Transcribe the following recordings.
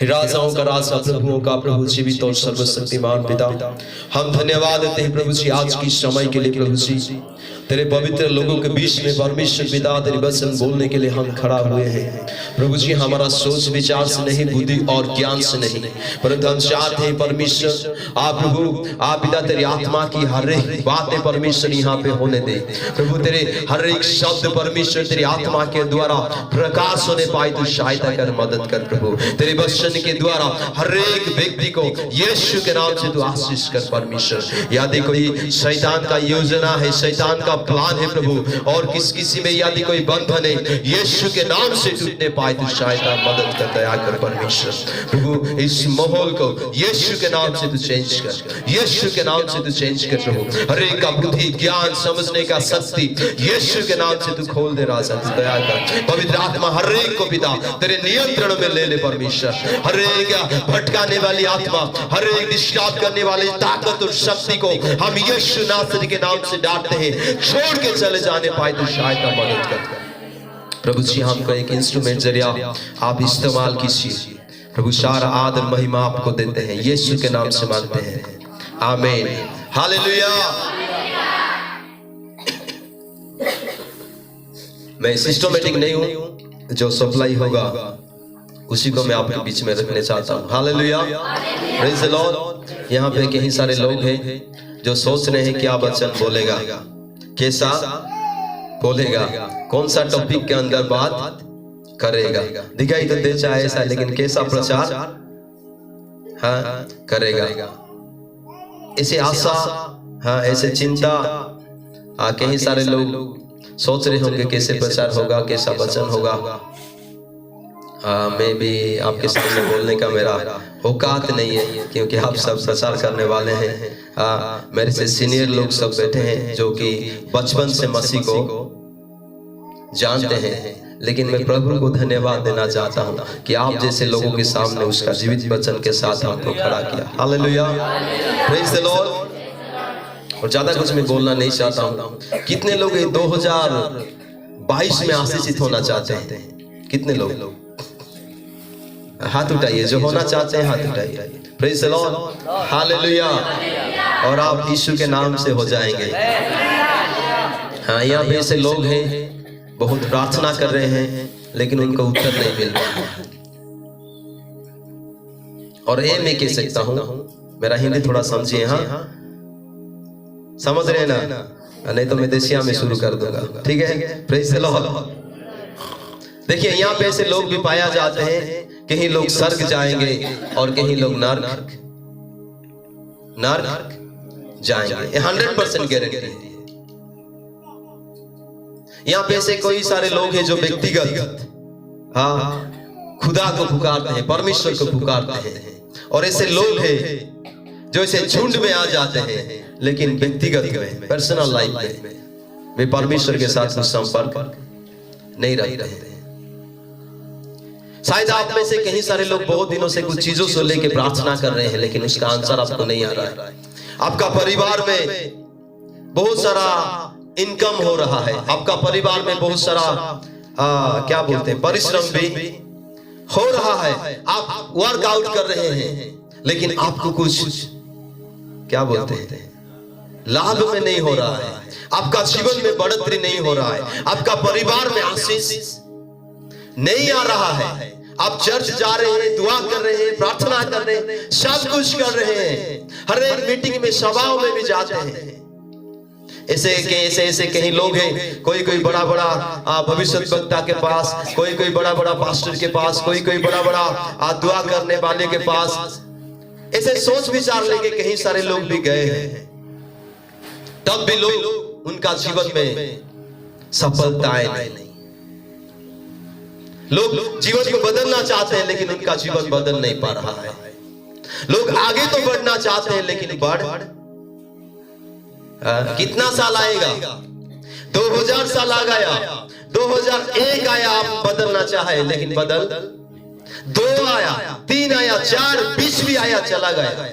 राजाओं का राजा, प्रभुओं का प्रभु, जीवित और सर्वशक्तिमान पिता, हम धन्यवाद देते हैं प्रभु जी आज की समय के लिए। प्रभु जी तेरे पवित्र लोगों के बीच में परमेश्वर पिता तेरे वचन बोलने के लिए हम खड़ा हुए हैं। प्रभु जी हमारा सोच विचार से नहीं, बुद्धि और ज्ञान से नहीं, परंतु हम चाहते हैं परमेश्वर आप प्रभु आप पिता तेरी आत्मा की हर एक बातें परमेश्वर यहाँ पे होने दे। प्रभु तेरे हर एक शब्द परमेश्वर तेरी आत्मा के द्वारा प्रकाश होने पाए तो सहायता कर, मदद कर। प्रभु तेरे वचन के द्वारा हर एक व्यक्ति को यीशु के नाम से तू आशीष कर परमेश्वर। यदि कोई शैतान का योजना है, शैतान का प्लान है प्रभु, और किसी में यदि कोई बंधन है, यीशु के नाम से टूटने पाए तो सहायता, मदद कर, दया कर परमेश्वर। प्रभु इस माहौल को यीशु के नाम से तू चेंज कर, यीशु के नाम से तू चेंज कर। प्रभु हर एक का बुद्धि ज्ञान समझने का शक्ति यीशु के नाम से तू खोल दे राजा, तू दया कर। पवित्र आत्मा हर एक को पिता तेरे नियंत्रण में ले ले परमेश्वर। हर एक भटकाने वाली आत्मा, हर एक डिस्टर्ब करने वाली ताकत और शक्ति को हम यीशु नासरी के नाम से डांटते हैं, छोड़ के चले जाने पाए तो सहायता, मदद कर। प्रभु जी हमको एक इंस्ट्रूमेंट जरिया आप इस्तेमाल कीजिए प्रभु। सारा आदर महिमा आपको देते हैं, यीशु के नाम से मांगते हैं, आमीन, हालेलुया। मैं सिस्टमैटिक नहीं हूं, जो सप्लाई होगा उसी को मैं आपके बीच में रखने चाहता हूं। Hallelujah, praise the Lord. यहाँ पे कई सारे लोग हैं जो सोच रहे हैं क्या वचन बोलेगा, कैसा बोलेगा, कौन सा टॉपिक के अंदर बात करेगा। दिखाई तो दे चाहे ऐसा, लेकिन कैसा प्रचार हाँ करेगा, ऐसे आशा हाँ ऐसे चिंता। कई सारे लोग सोच रहे होंगे कैसे प्रचार होगा, कैसा वचन होगा। मैं भी आपके सामने बोलने का मेरा औकात नहीं है, क्योंकि आप सब प्रचार करने वाले हैं। मेरे से सीनियर लोग सब बैठे हैं जो कि बचपन से मसीह को जानते हैं, लेकिन मैं प्रभु को धन्यवाद देना चाहता हूं कि आप जैसे लोगों के सामने उसका जीवित वचन के साथ आपको खड़ा किया। Hallelujah, praise the Lord. और ज्यादा कुछ मैं बोलना नहीं चाहता हूं। कितने लोग 2022 में आशीषित होना चाहते हैं? कितने लोग हाथ उठाइए, जो होना चाहते हैं हाथ उठाइए। Praise the Lord, hallelujah. और आप यीशु के नाम से हो जाएंगे। हाँ, यहाँ पे ऐसे लोग हैं बहुत प्रार्थना कर रहे हैं लेकिन उनको उत्तर नहीं मिल रहा है। और ये मैं कह सकता हूं, मेरा हिंदी थोड़ा समझिए, हाँ समझ रहे ना, नहीं तो मैं देसिया में शुरू कर दूंगा, ठीक है। Praise the Lord. देखिए यहाँ पे ऐसे लोग भी पाया जाते हैं, कहीं लोग स्वर्ग जाएंगे और कहीं लोग नरक जाएंगे, 100% गारंटी है। यहाँ पे ऐसे कोई सारे लोग हैं जो व्यक्तिगत हाँ खुदा को पुकारते हैं, परमेश्वर को पुकारते हैं, और ऐसे लोग हैं जो ऐसे झुंड में आ जाते हैं लेकिन व्यक्तिगत में, पर्सनल लाइफ में वे परमेश्वर के साथ संपर्क नहीं रखते हैं। शायद आप में से कई सारे लोग बहुत दिनों से कुछ चीजों से लेके प्रार्थना कर रहे हैं, लेकिन उसका आंसर आपको नहीं आ रहा है। आपका परिवार में बहुत सारा इनकम हो रहा है, आपका परिवार में बहुत सारा क्या बोलते हैं परिश्रम भी हो रहा है, आप वर्कआउट कर रहे हैं, लेकिन आपको कुछ क्या बोलते हैं लाभ में नहीं हो रहा है, आपका जीवन में बढ़ोतरी नहीं हो रहा है, आपका परिवार में आशीष नहीं आ रहा है। आप चर्च जा रहे हैं, दुआ कर रहे हैं, प्रार्थना कर रहे हैं, सब कुछ कर रहे हैं, हर एक मीटिंग में सभाओं में भी जाते हैं। ऐसे कहीं लोग हैं, कोई बड़ा भविष्य वक्ता के पास, कोई बड़ा पास्टर के पास, कोई बड़ा दुआ करने वाले के पास, ऐसे सोच विचार लेके कहीं सारे लोग भी गए हैं, तब भी लोग उनका जीवन में सफलताएं नहीं। लोग जीवन को बदलना चाहते हैं लेकिन उनका जीवन बदल नहीं पा रहा है। लोग आगे तो बढ़ना चाहते हैं लेकिन बढ़ कितना साल आएगा? 2000 साल आ गया, 2001 आया, आप बदलना चाहे लेकिन बदल 2 आया, 3 आया, 4, 20 भी आया, चला गया,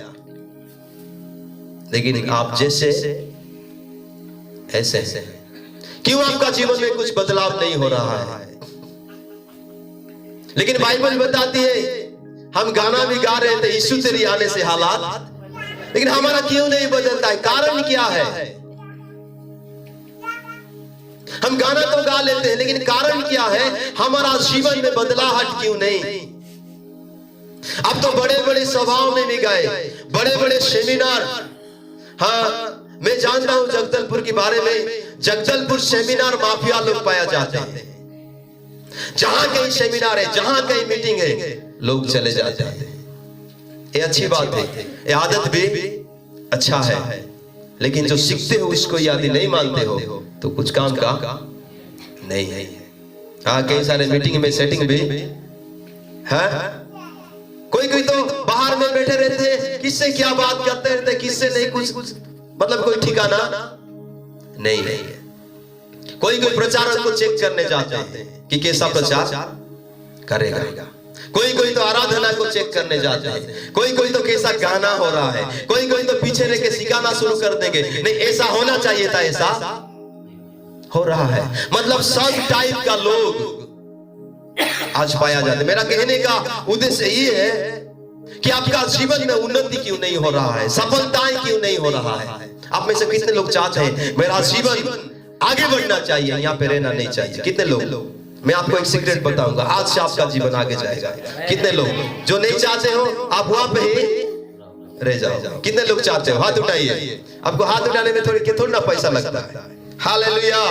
लेकिन आप जैसे ऐसे क्यों आपका जीवन में कुछ बदलाव नहीं हो रहा है? लेकिन बाइबल बताती है हम गाना भी गा रहे थे यीशु तेरी आने से हालात, लेकिन हमारा क्यों नहीं बदलता है? कारण क्या है? हम गाना तो गा लेते हैं, लेकिन कारण क्या है? हमारा जीवन में बदलाहट क्यों नहीं? अब तो बड़े बड़े सभाओं में भी गए, बड़े बड़े सेमिनार। हाँ, मैं जानता हूं जगदलपुर के बारे में। जगदलपुर सेमिनार माफिया लोग पाया जाते हैं। जहां कहीं सेमिनार है, जहां कहीं मीटिंग है, लोग चले जाते हैं। ये अच्छी बात है, ये आदत भी अच्छा है, लेकिन जो सीखते हो उसको यदि नहीं मानते हो तो कुछ काम का नहीं है। हाँ, कई सारे मीटिंग में सेटिंग भी है। कोई कोई तो बाहर में बैठे रहते हैं, किससे क्या बात करते रहते, किससे नहीं, कुछ मतलब कोई ठिकाना नहीं है। कोई कोई प्रचारक को चेक करने जाते हैं कि कैसा प्रचार करेगा। कोई कोई तो आराधना को चेक करने जाते हैं। कोई कोई तो कैसा गाना हो रहा है। कोई कोई तो पीछे रह के सिखाना शुरू कर देंगे, नहीं ऐसा होना चाहिए था, ऐसा हो रहा है। मतलब सब टाइप का लोग आज पाया जाता है। मेरा कहने का उद्देश्य ये है कि आपका जीवन में उन्नति क्यों नहीं हो रहा है, सफलताएं क्यों नहीं हो रहा है? आप में से कितने लोग चाहते हैं मेरा जीवन आगे बढ़ना चाहिए, यहाँ पे रहना नहीं चाहिए? कितने लोग? मैं आपको एक सीक्रेट बताऊंगा, आज से आपका जीवन आगे जाएगा। कितने लोग जो नहीं चाहते हो आप वहां पे ही रह जाओ? कितने लोग चाहते हो? हाथ उठाइए। आपको हाथ उठाने में थोड़ा ना पैसा लगता है। हालेलुया,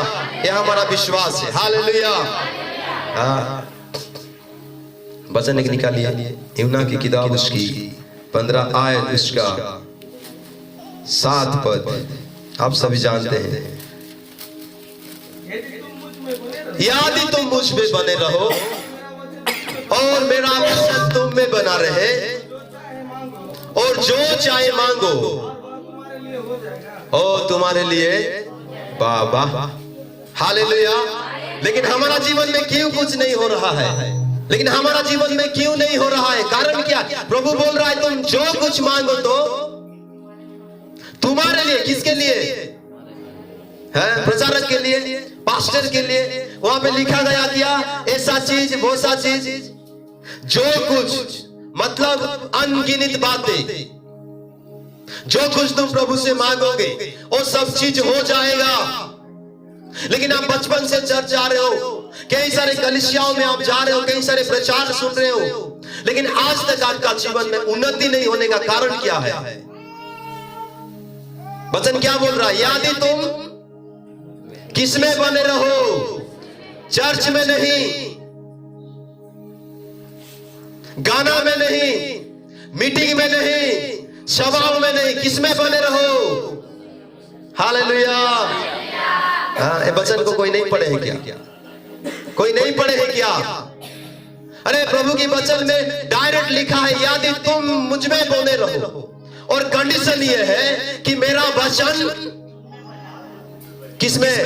यह हमारा विश्वास है। हालेलुया। हाँ, वचन निकालिए यूहन्ना की किताब उसकी 15 आयत उसका 7 पद, आप सभी जानते हैं। यदि तुम मुझ में बने रहो और मेरा वचन तुम में बना रहे, और जो चाहे मांगो और तुम्हारे लिए बाबा। हालेलुया। लेकिन हमारा जीवन में क्यों कुछ नहीं हो रहा है? लेकिन हमारा जीवन में क्यों नहीं हो रहा है? कारण क्या? प्रभु बोल रहा है तुम जो कुछ मांगो तो तुम्हारे लिए। किसके लिए है? प्रचारक के लिए, पास्टर के लिए। वहां पे लिखा गया क्या? ऐसा चीज, वो सा चीज, जो कुछ, मतलब अनगिनत बातें। जो कुछ तुम प्रभु से मांगोगे वो सब चीज हो जाएगा। लेकिन आप बचपन से चर्च जा रहे हो, कई सारे कलीसियाओं में आप जा रहे हो, कई सारे प्रचार सुन रहे हो, लेकिन आज तक आपका जीवन में उन्नति नहीं होने का कारण क्या है? वचन क्या बोल रहा है? यदि तुम किसमें बने रहो, चर्च में नहीं, गाना में नहीं, मीटिंग में नहीं, सभाओं में नहीं, किसमें बने रहो? हालेलुया। हाँ, ये वचन को कोई नहीं पढ़े है क्या? कोई नहीं पढ़े है क्या? अरे प्रभु की वचन में डायरेक्ट लिखा है यदि तुम मुझ में बने रहो, और कंडीशन ये है कि मेरा वचन किसमें?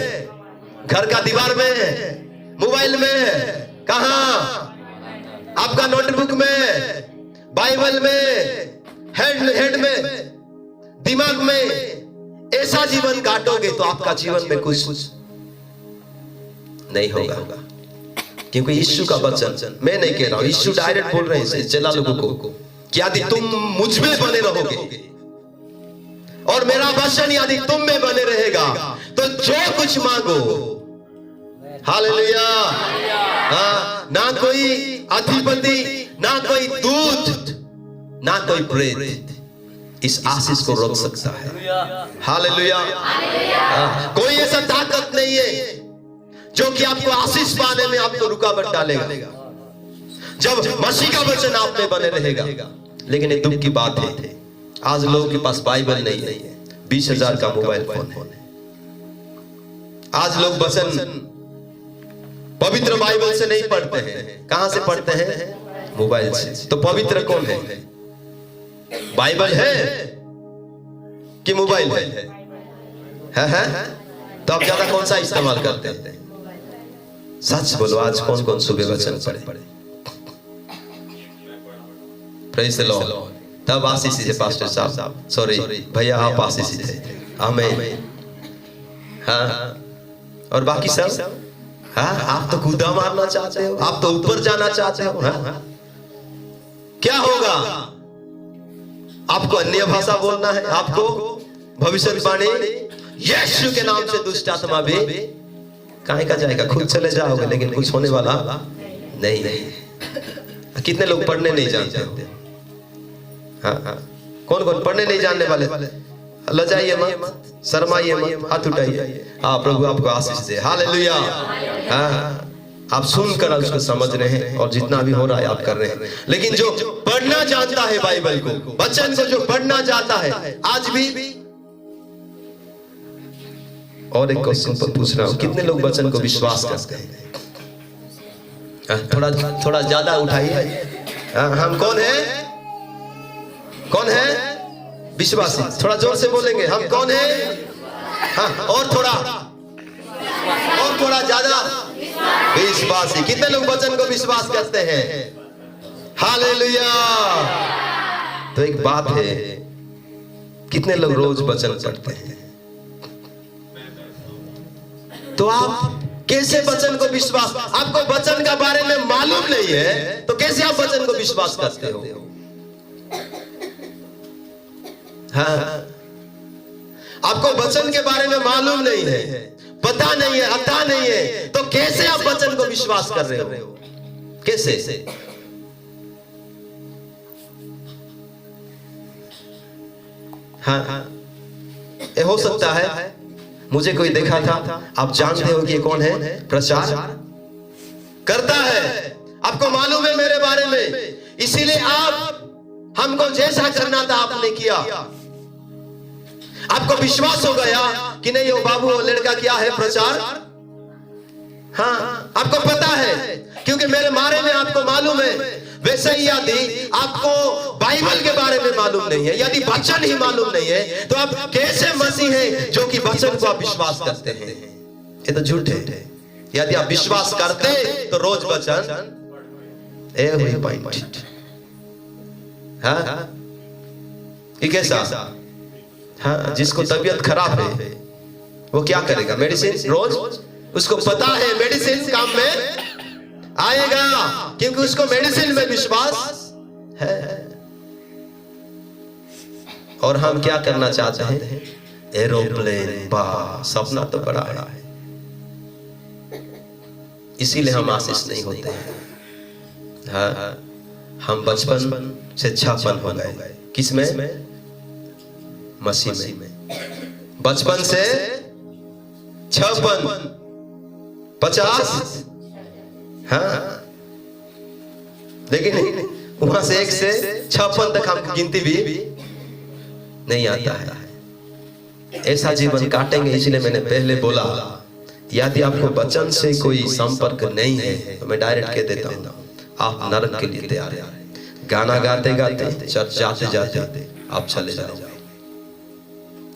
घर का दीवार में, मोबाइल में, कहां? आपका नोटबुक में, बाइबल में, हेड में, दिमाग में। ऐसा जीवन काटोगे तो आपका जीवन में कुछ नहीं होगा। क्योंकि यीशु का वचन, मैं नहीं कह रहा हूं, यीशु डायरेक्ट बोल रहे हैं चला लोगों को कि यदि तुम मुझ में बने रहोगे और मेरा वचन यदि तुम में बने रहेगा तो जो कुछ मांगो। हालेलुया। हाँ, ना कोई अधिपति, ना कोई दूत, ना कोई प्रेत इस आशीष को रोक सकता है। हालेलुया। कोई ऐसा ताकत नहीं है जो कि आपको आशीष पाने में आपको रुकावट डालेगा जब मसीह का वचन आप में बने रहेगा। लेकिन एक दुख की बात है, आज लोगों के पास बाइबल नहीं है, 20,000 का मोबाइल फोन है। आज लोग वचन पवित्र बाइबल से नहीं पढ़ते हैं। कहां से पढ़ते हैं? मोबाइल से। तो पवित्र कौन है? बाइबल है कि मोबाइल है? तो आप ज्यादा कौन सा इस्तेमाल करते हैं? सच बोलो, आज कौन कौन सुबह वचन पढ़े? Praise the Lord. तब आशीष थे पास्टर साहब, सॉरी भैया, आप आशीष थे, हमें। हाँ, और बाकी सब हाँ, आप तो कूदा मारना चाहते हो, आप तो ऊपर जाना चाहते हो। हाँ, क्या होगा? आपको अन्य भाषा बोलना है, आपको भविष्यवाणी यीशु के नाम से दुष्ट आत्मा भी काहे का जाएगा, खुद चले जाओगे, लेकिन कुछ होने वाला नहीं। कितने लोग पढ़ने नहीं जानते हो? हाँ, कौन कौन पढ़ने नहीं जानने वाले? लजाइए मत, शर्माइए मत, हाथ उठाइए। हाँ, प्रभु आपको आशीष दे। हालेलुया। हाँ, आप सुनकर उसको समझ रहे हैं और जितना भी हो रहा है आप कर रहे हैं। लेकिन जो पढ़ना जानता है बाइबल को, वचन को जो पढ़ना चाहता है, आज भी और एक क्वेश्चन पर पूछ रहा हूं, कितने लोग वचन को विश्वास करते हैं? थोड़ा ज्यादा उठाइए। हम कौन है? कौन है? विश्वासी। थोड़ा जोर से बोलेंगे, हम कौन है? हाँ, और थोड़ा ज्यादा विश्वासी। कितने लोग वचन को विश्वास करते हैं? हालेलुया। तो एक बात है, कितने लोग रोज वचन पढ़ते हैं? तो आप कैसे वचन को विश्वास, आपको वचन का बारे में मालूम नहीं है तो कैसे आप वचन को विश्वास करते हो? हाँ, आपको वचन के बारे में मालूम नहीं है, पता नहीं है, अता नहीं है, तो कैसे आप वचन को विश्वास कर रहे हो? कैसे? हाँ, ये हो सकता है मुझे कोई देखा था, आप जानते हो कि ये कौन है? प्रचार करता है, आपको मालूम है मेरे बारे में, इसीलिए आप हमको जैसा करना था आपने किया। आपको विश्वास हो गया कि नहीं वो बाबू वो लड़का क्या है? प्रचार। हाँ, आपको पता है क्योंकि मेरे बारे में आपको मालूम है। वैसे ही यदि आपको बाइबल के बारे में मालूम नहीं है, यदि वचन ही मालूम नहीं है, तो आप कैसे मसीह हैं जो कि वचन को आप विश्वास करते हैं? ये तो झूठ है। यदि आप विश्वास करते तो रोज वचन एवरी पॉइंट। हाँ, कैसा? हाँ, जिसको तबीयत खराब है वो क्या करेगा? मेडिसिन रोज, उसको पता है मेडिसिन काम में आएगा क्योंकि उसको मेडिसिन में विश्वास है। और हम क्या करना चाहते हैं? एरोप्लेन, सपना तो बड़ा है, इसीलिए हम आशीष नहीं होते हैं। हाँ, हम बचपन से छापन हो गए। किसमें? मसीह में। बचपन से 56, 50, हाँ, लेकिन वहां से 1 से 56 तक हम गिनती भी नहीं आता है। ऐसा जीवन काटेंगे, इसलिए मैंने पहले बोला यदि आपको वचन से कोई संपर्क नहीं है तो मैं डायरेक्ट कह देता हूं आप नरक के लिए तैयार हैं। गाना गाते गाते, चर्च जाते जाते आप चले जाओ,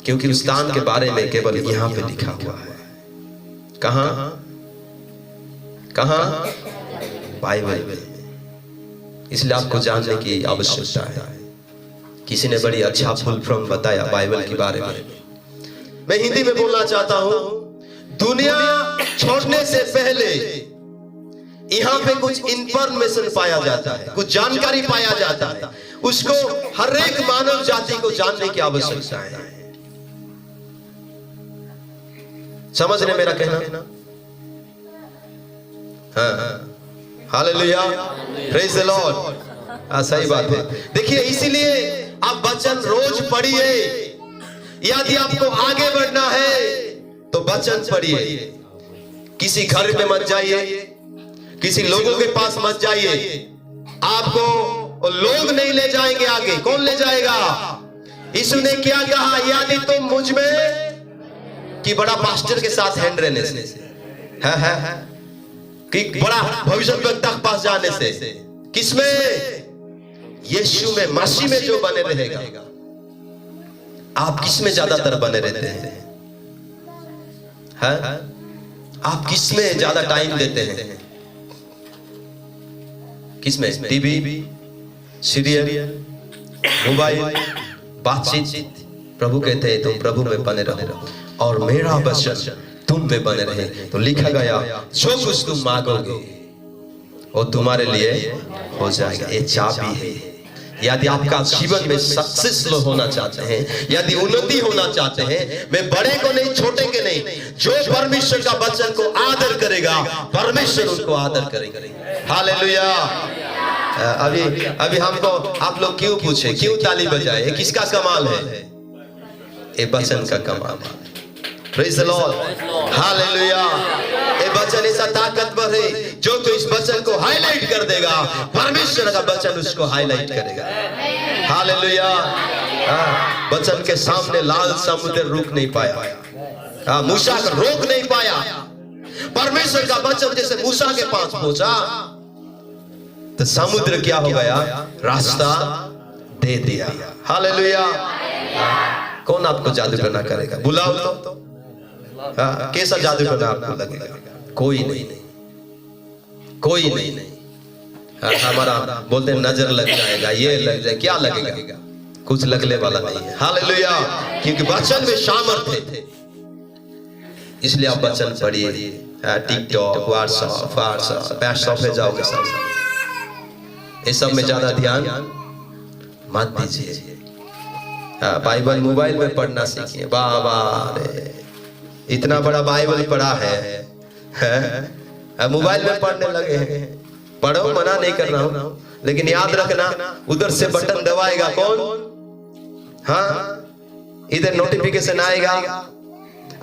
क्योंकि उस स्थान के बारे में केवल यहां पे लिखा हुआ है। कहां? बाइबल में। इसलिए आपको जानने की आवश्यकता है। किसी ने बड़ी अच्छा फुल फॉर्म बताया बाइबल के बारे में, मैं हिंदी में बोलना चाहता हूं। दुनिया छोड़ने से पहले यहाँ पे कुछ इंफॉर्मेशन पाया जाता है, कुछ जानकारी पाया जाता है, उसको हर एक मानव जाति को जानने की आवश्यकता है। समझ रहे मेरा कहना? हाँ, हालेलुया, प्रेज द लॉर्ड। सही बात है। देखिए, इसीलिए आप वचन रोज पढ़िए। यदि आपको आगे बढ़ना है तो वचन पढ़िए। किसी घर में मत जाइए, किसी लोगों के पास मत जाइए, आपको लोग नहीं ले जाएंगे आगे। कौन ले जाएगा? यीशु ने क्या कहा? यदि तुम मुझ में कि बड़ा पास्टर के साथ हैंड रहने से है कि बड़ा भविष्यवक्ता के पास जाने से, किसमें? यीशु में, मसीह में जो बने रहेगा। आप किसमें ज्यादातर बने रहते हैं? आप किसमें ज्यादा टाइम देते हैं? किसमें? टीवी, सीरियल, मोबाइल, बातचीत। प्रभु कहते हैं तुम प्रभु में बने रहो और मेरा वचन तुम में बने रहे। तो लिखा गया जो कुछ तुम मांगोगे वो तुम्हारे लिए हो जाएगा। ये चाबी है। यदि आपका जीवन में सक्सेसफुल होना चाहते हैं, यदि उन्नति होना चाहते हैं, वे बड़े को नहीं छोटे के नहीं, जो परमेश्वर का वचन को आदर करेगा परमेश्वर उनको आदर करेगा। हालेलुया। अभी हमको आप लोग क्यों पूछे, क्यों ताली बजाए, ये किसका कमाल है? ये वचन का कमाल है। Praise the Lord, hallelujah. ये वचन ऐसा ताकतवर है जो तो इस वचन को हाईलाइट कर देगा, परमेश्वर का वचन उसको हाईलाइट करेगा। हालेलुया। वचन के सामने लाल समुद्र रुक नहीं पाया, मूसा को रोक नहीं पाया। परमेश्वर का वचन जैसे मूसा के पास पहुंचा तो समुद्र क्या हो गया? रास्ता दे दिया। हालेलुया। कौन आपको जादू करना करेगा? बुलाओ तो कैसा जादू करना आपको लगेगा? कोई नहीं, कोई नहीं। हमारा बोलते नजर लग जाएगा, ये लग जाए, क्या लगेगा? कुछ लगने वाला नहीं है। हालेलुया। क्योंकि वचन में सामर्थ्य थे, इसलिए आप वचन पढ़िए। टिकटॉक, व्हाट्सएप पे जाओगे सब, ये सब में ज्यादा ध्यान मत दीजिए। बाइबल मोबाइल में पढ़ना सीखिए। बाबा रे, इतना बड़ा बाइबल पढ़ा है, मोबाइल में पढ़ने लगे हैं। पढ़ो, मना नहीं कर रहा हूं, लेकिन याद रखना उधर से बटन दबाएगा कौन? हाँ, इधर नोटिफिकेशन आएगा,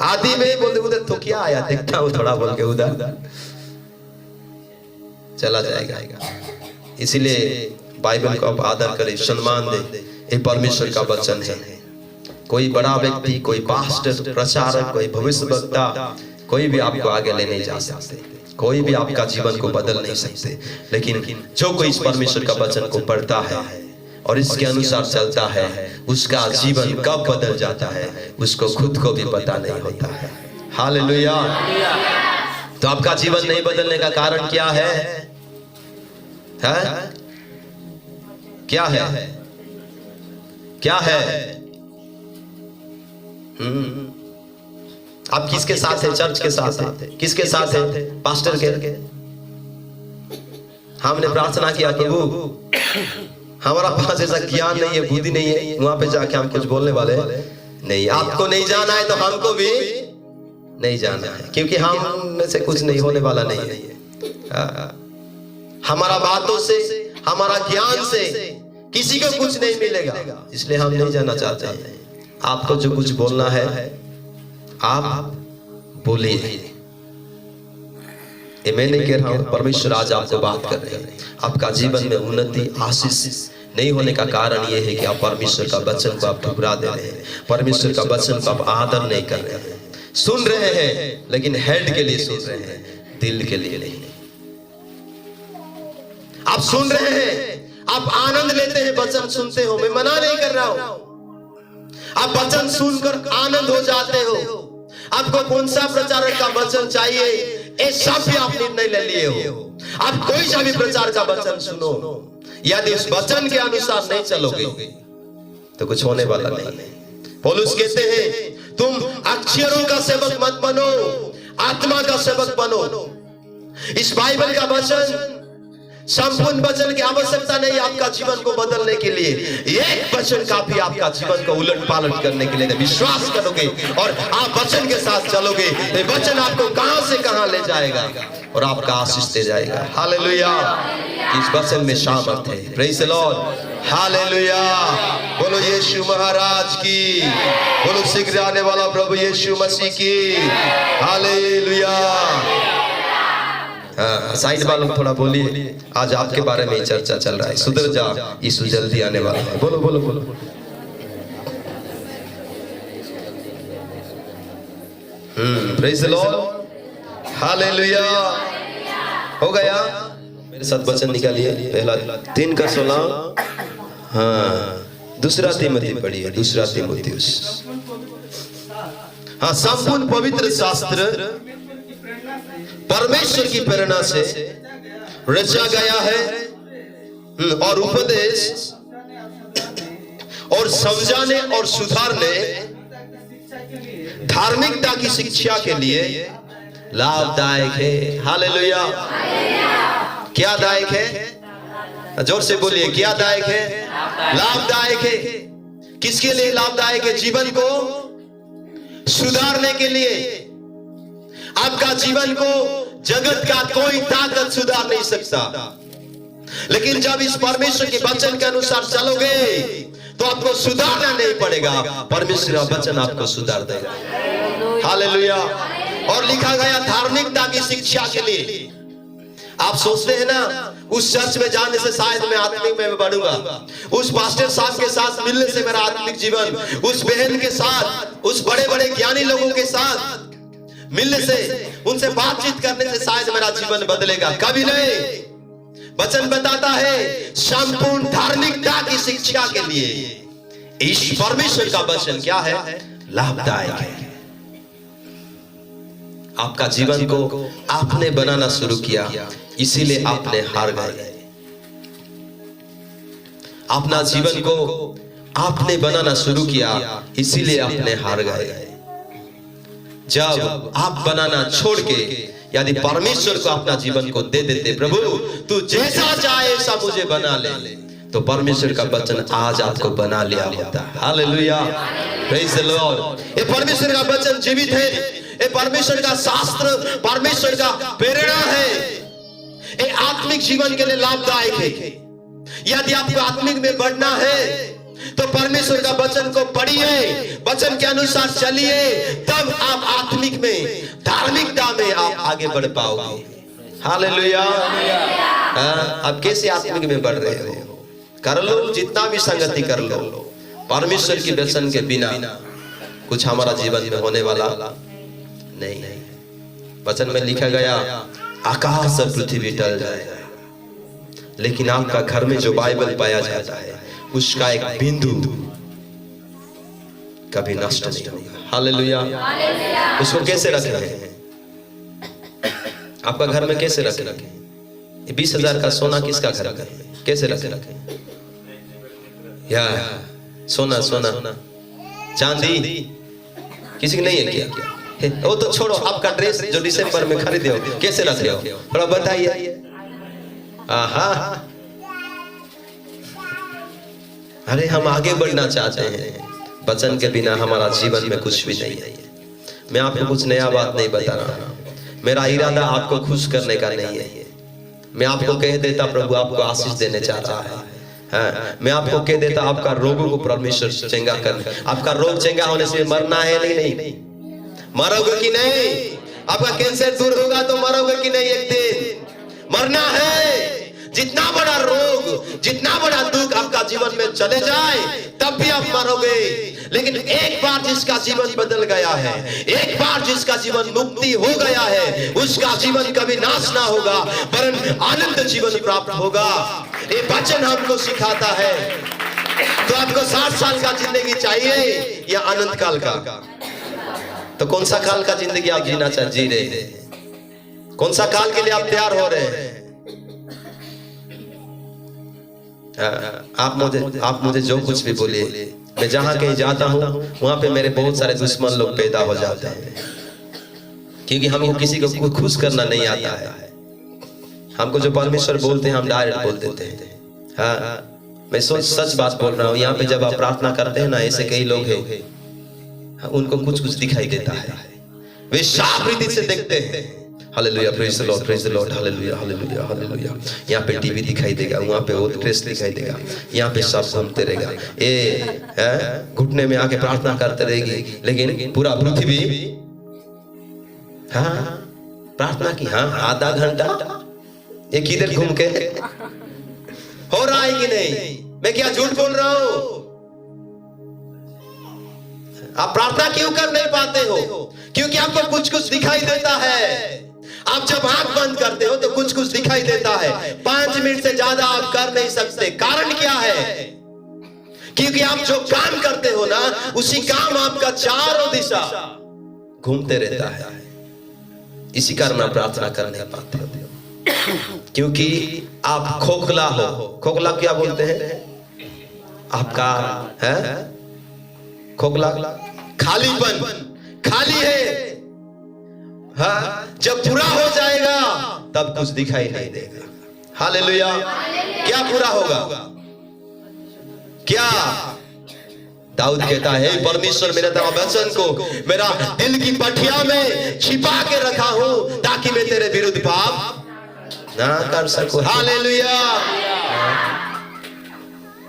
आदि में बोलते उधर तो क्या आया देखता हूं थोड़ा बोल के उधर चला जाएगा। इसलिए बाइबल को आप आदर करें, सम्मान दें। ये परमेश्वर का वचन है। कोई बड़ा व्यक्ति, कोई पास्टर, प्रचारक, कोई भविष्यवक्ता, कोई भी आपको आगे ले नहीं जा सकते, कोई भी आपका जीवन को बदल नहीं सकते। लेकिन जो कोई इस परमेश्वर का वचन को पढ़ता है और इसके अनुसार चलता है, उसका जीवन कब बदल जाता है उसको खुद को भी पता नहीं होता है। हालेलुया। तो आपका जीवन नहीं बदलने का कारण क्या है? क्या है? क्या है? आप किसके साथ है? चर्च के साथ है? किसके साथ है? पास्टर के। हमने प्रार्थना किया, प्रभु हमारा पास ऐसा ज्ञान नहीं है, बुद्धि नहीं है, वहां पे जाके हम कुछ बोलने वाले नहीं। आपको नहीं जाना है तो हमको भी नहीं जाना है, क्योंकि हम में से कुछ नहीं होने वाला नहीं है। हमारा बातों से, हमारा ज्ञान से किसी को कुछ नहीं मिलेगा, इसलिए हम नहीं जाना चाहते हैं। आपको जो कुछ बोलना है आप बोलिए। ये मैं नहीं कह रहा हूं, परमेश्वर आज आपको बात कर रहे हैं। आपका जीवन में उन्नति, आशीष नहीं होने का कारण यह है कि आप परमेश्वर का वचन को आप ठुकरा दे रहे हैं, परमेश्वर का वचन को आप आदर नहीं कर रहे हैं। सुन रहे हैं लेकिन हेड के लिए सुन रहे हैं, दिल के लिए नहीं। आप सुन रहे हैं, आप आनंद लेते हैं, वचन सुनते हो, मैं मना नहीं कर रहा हूं। आप वचन सुनकर आनंद हो जाते हो। आपको कौन सा प्रचारक का वचन चाहिए, ये सब भी आप निर्णय ले लिए हो। आप कोई सा भी प्रचार का वचन सुनो, यदि उस वचन के अनुसार नहीं चलोगे तो कुछ होने वाला नहीं। पौलुस कहते हैं, तुम अक्षरों का सेवक मत बनो, आत्मा का सेवक बनो। इस बाइबल का वचन, संपूर्ण वचन की आवश्यकता नहीं आपका जीवन को बदलने के लिए। एक वचन काफी आपका जीवन को उलट पालट करने के लिए। विश्वास करोगे और आप वचन के साथ चलोगे तो वचन आपको कहां से कहां ले जाएगा और आपका आशीष दे जाएगा। हालेलुया। इस वचन में सामर्थ है। Praise the Lord. हालेलुया। बोलो यीशु महाराज की, बोलो शीघ्र आने वाला प्रभु यीशु मसीह की। हालेलुया। साइड वालों थोड़ा बोलिए, आज आपके बारे में ही चर्चा चल रहा है। सुधर जा, यीशु जल्दी आने वाला है। बोलो बोलो बोलो। Praise the Lord. हालेलुया। हो गया। मेरे साथ वचन निकालिए। पहला 3:16। हाँ, दूसरा तीमुथी पढ़िए। दूसरा तीमुथियुस। हाँ, संपूर्ण पवित्र शास्त्र परमेश्वर की प्रेरणा से रचा गया है और उपदेश और समझाने और सुधारने, धार्मिकता की शिक्षा के लिए लाभदायक है। हालेलुया। क्या दायक है? जोर से बोलिए, क्या दायक है? लाभदायक है। किसके लिए लाभदायक है? जीवन को सुधारने के लिए। आपका जीवन को जगत का कोई ताकत सुधार नहीं सकता, लेकिन जब इस परमेश्वर के वचन के अनुसार चलोगे तो आपको सुधारना नहीं पड़ेगा, परमेश्वर का वचन आपको सुधार देगा। हालेलुया। और लिखा गया धार्मिकता की शिक्षा के लिए। आप सोचते हैं ना, उस चर्च में जाने से शायद मैं आत्मिक में बढ़ूंगा, उस पास्टर साहब के साथ मिलने से मेरा आत्मिक जीवन, उस बहन के साथ, उस बड़े बड़े ज्ञानी लोगों के साथ मिलने से, उनसे बातचीत करने से शायद मेरा जीवन बदलेगा। कभी नहीं। वचन बताता है संपूर्ण धार्मिकता की शिक्षा के लिए इस परमेश्वर का वचन क्या है? लाभदायक है। आपका जीवन को आपने बनाना शुरू किया, इसीलिए आपने हार गए। अपना जीवन को आपने बनाना शुरू किया, इसीलिए आपने हार गए। जब आप बनाना छोड़ के यदि परमेश्वर को अपना जीवन को दे देते, प्रभु तू जैसा चाहे ऐसा मुझे बना ले, तो परमेश्वर का वचन आज आपको बना लिया होता। Hallelujah, praise the Lord. ये परमेश्वर का वचन जीवित है, ये परमेश्वर का शास्त्र, परमेश्वर का प्रेरणा है, ये आत्मिक जीवन के लिए लाभदायक है। यदि आपको आत्मिक में बढ़ना है तो परमेश्वर का वचन को पढ़िए, वचन के अनुसार चलिए, तब आप आत्मिक में, धार्मिकता में आप आगे बढ़ पाओगे। हालेलुया। आप कैसे आत्मिक में बढ़ रहे हो? कर लो, जितना भी संगति कर लो, परमेश्वर की वचन के बिना कुछ हमारा जीवन में होने वाला नहीं। वचन में लिखा गया आकाश और पृथ्वी टल जाएगा, लेकिन आपका घर में जो बाइबल पाया जाता है उसका एक बिंदु कभी नष्ट नहीं होगा। हालेलुया। उसको कैसे रखें? आपका घर में कैसे रखें? 20,000 का सोना किसका घर है? कैसे रखें? या सोना चांदी किसी की नहीं है क्या? वो तो छोड़ो, आपका ड्रेस जो दिसंबर में खरीदे हो कैसे रखे हो, थोड़ा बताइए। अरे हम आगे बढ़ना चाहते हैं, वचन के बिना हमारा जीवन में कुछ भी नहीं है। मैं आपको कुछ नया बात नहीं बता रहा, मेरा इरादा आपको खुश करने का नहीं है। मैं आपको कह देता प्रभु आपको आशीष देने चाह रहा है। मैं आपको कह देता आपका रोगों को परमेश्वर चंगा कर, आपका रोग चंगा होने से मरना है नहीं, मरोगे कि नहीं? आपका कैंसर दूर होगा तो मरोगे कि नहीं? एक दिन मरना है। जितना बड़ा रोग, जितना बड़ा दुख आपका जीवन में चले जाए तब भी आप मरोगे, लेकिन एक बार जिसका जीवन बदल गया है, एक बार जिसका जीवन मुक्ति हो गया है, उसका जीवन कभी नाश ना होगा, वरन आनंद जीवन प्राप्त होगा। ये वचन हमको सिखाता है। तो आपको 60 साल का जिंदगी चाहिए या अनंत काल का? तो कौन सा काल का जिंदगी आप जीना जी रहे हैं? कौन सा काल के लिए आप तैयार हो रहे हैं? आप मुझे जो कुछ भी बोलिए, मैं जहां कहीं जाता हूं वहां पे मेरे बहुत सारे दुश्मन लोग पैदा हो जाते हैं, क्योंकि हमको किसी को खुश करना नहीं आता है। हमको जो परमेश्वर बोलते हैं हम डायरेक्ट बोल देते हैं। हाँ, मैं सच बात बोल रहा हूँ। यहाँ पे जब आप प्रार्थना करते हैं ना, ऐसे कई लोग हैं उनको कुछ दिखाई देता है, वे साफ रीति से देखते हैं। Hallelujah, praise the Lord, praise the Lord, hallelujah, hallelujah, hallelujah. यहाँ पे टीवी दिखाई देगा, वहाँ पे वो ड्रेस दिखाई देगा, यहाँ पे सब घूमते रहेगा, ये घुटने में आके प्रार्थना करते रहेगी, लेकिन पूरा पृथ्वी हाँ प्रार्थना की हाँ आधा घंटा ये किधर घूम के हो रहा है कि नहीं? मैं क्या झूठ बोल रहा हूँ? आप प्रार्थना क्यों कर नहीं पाते हो? क्योंकि आपको कुछ कुछ दिखाई देता है। आप जब आंख बंद करते हो तो कुछ कुछ दिखाई देता है। 5 मिनट से ज्यादा आप कर नहीं सकते। कारण क्या है? क्योंकि आप जो काम करते हो ना, उसी काम आपका चारों दिशा घूमते रहता है। इसी कारण आप प्रार्थना कर नहीं पाते हो, क्योंकि आप खोखला हो। खोखला क्या बोलते हैं? आपका है खोखला, खालीपन, खाली है। हाँ, जब पूरा हो जाएगा तब कुछ दिखाई नहीं देगा। हालेलुया। क्या पूरा होगा? क्या? दाऊद कहता है, परमेश्वर मेरे वचन को मेरा दिल की पठिया में छिपा के रखा हूं ताकि मैं तेरे विरुद्ध पाप ना कर सकूं। हालेलुया।